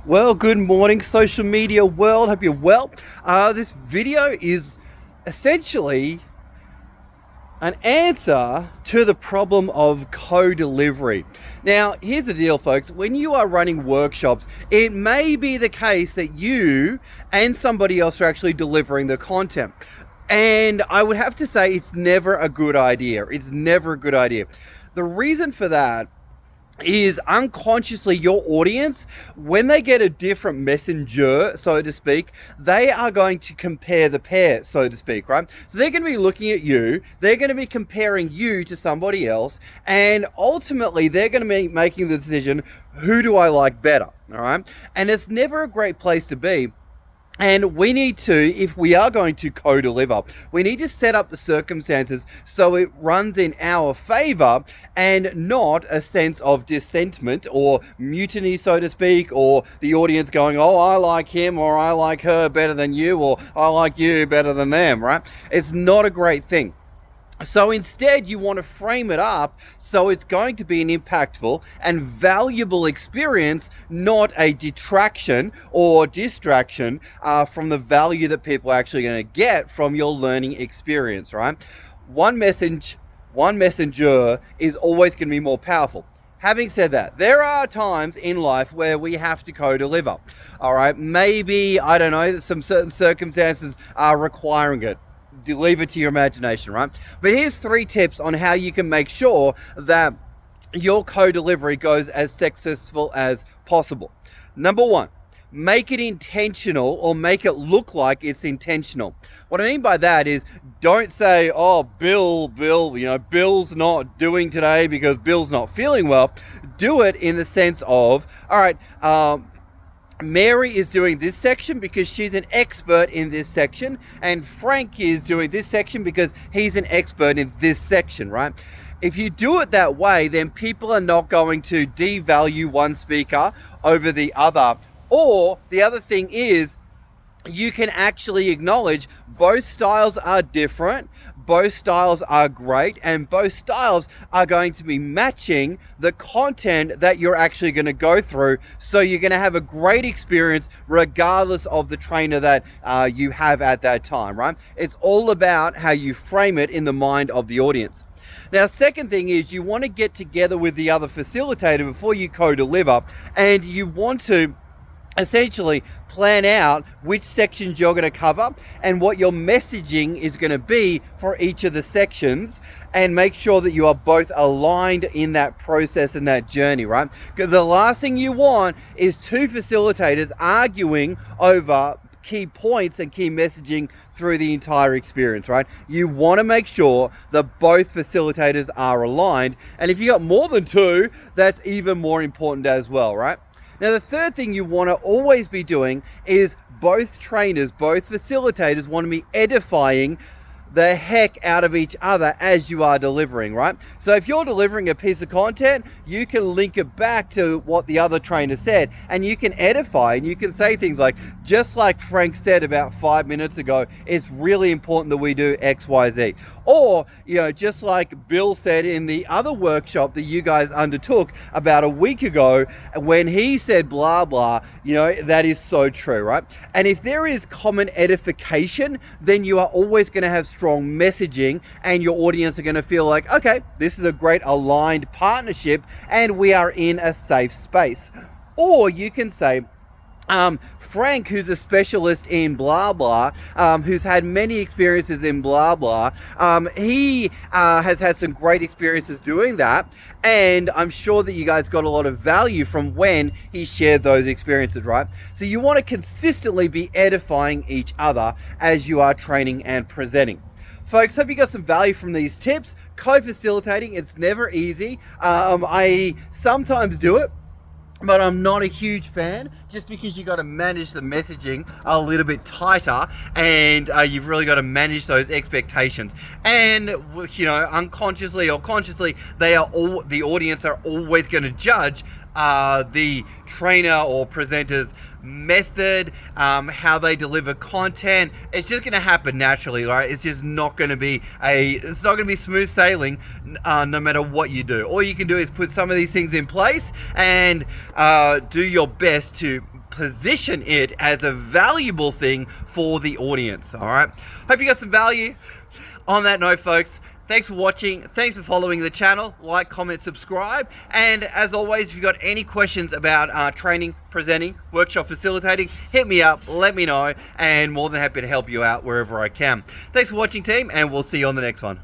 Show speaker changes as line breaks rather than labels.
Well, good morning, social media world. Hope you're well. This video is essentially an answer to the problem of co-delivery. Now, here's the deal, folks. When you are running workshops, it may be the case that you and somebody else are actually delivering the content. And I would have to say it's never a good idea. It's never a good idea. The reason for that is unconsciously your audience, when they get a different messenger, so to speak, they are going to compare the pair, so to speak, right? So they're going to be looking at you, they're going to be comparing you to somebody else, and ultimately they're going to be making the decision, who do I like better, all right? And it's never a great place to be. And we need to, if we are going to co-deliver, we need to set up the circumstances so it runs in our favor and not a sense of dissentiment or mutiny, so to speak, or the audience going, oh, I like him or I like her better than you, or I like you better than them, right? It's not a great thing. So instead, you want to frame it up so it's going to be an impactful and valuable experience, not a detraction or distraction from the value that people are actually going to get from your learning experience, right? One messenger is always going to be more powerful. Having said that, there are times in life where we have to co-deliver, all right? Maybe, I don't know, some certain circumstances are requiring it. Leave it to your imagination, right? But here's 3 tips on how you can make sure that your co-delivery goes as successful as possible. Number 1, make it intentional, or make it look like it's intentional. What I mean by that is, don't say, oh, Bill, Bill's not doing today because Bill's not feeling well. Do it in the sense of, all right, Mary is doing this section because she's an expert in this section, and Frank is doing this section because he's an expert in this section, right? If you do it that way, then people are not going to devalue one speaker over the other. Or the other thing is, you can actually acknowledge both styles are different, both styles are great, and both styles are going to be matching the content that you're actually going to go through. So you're going to have a great experience regardless of the trainer that you have at that time, right? It's all about how you frame it in the mind of the audience. Now, second thing is, you want to get together with the other facilitator before you co-deliver, and you want to essentially plan out which sections you're going to cover and what your messaging is going to be for each of the sections, and make sure that you are both aligned in that process and that journey, right? Because the last thing you want is 2 facilitators arguing over key points and key messaging through the entire experience, right? You want to make sure that both facilitators are aligned, and if you got more than 2, that's even more important as well, right? Now, the third thing you want to always be doing is both trainers, both facilitators want to be edifying the heck out of each other as you are delivering, right? So if you're delivering a piece of content, you can link it back to what the other trainer said, and you can edify, and you can say things like, just like Frank said about 5 minutes ago, it's really important that we do X, Y, Z. Or, just like Bill said in the other workshop that you guys undertook about a week ago, when he said blah, blah, that is so true, right? And if there is common edification, then you are always going to have strong messaging, and your audience are going to feel like, okay, this is a great aligned partnership and we are in a safe space. Or you can say, Frank, who's a specialist in blah blah, who's had many experiences in blah blah, he has had some great experiences doing that, and I'm sure that you guys got a lot of value from when he shared those experiences, right? So you want to consistently be edifying each other as you are training and presenting. Folks, hope you got some value from these tips. Co-facilitating, it's never easy. I sometimes do it, but I'm not a huge fan, just because you got to manage the messaging a little bit tighter, and you've really got to manage those expectations. And unconsciously or consciously, the audience are always going to judge the trainer or presenter's method, how they deliver content. It's just going to happen naturally, right? It's just not going to be smooth sailing, no matter what you do. All you can do is put some of these things in place and do your best to position it as a valuable thing for the audience. All right. Hope you got some value. On that note, folks, thanks for watching. Thanks for following the channel. Like, comment, subscribe. And as always, if you've got any questions about training, presenting, workshop facilitating, hit me up, let me know, and more than happy to help you out wherever I can. Thanks for watching, team, and we'll see you on the next one.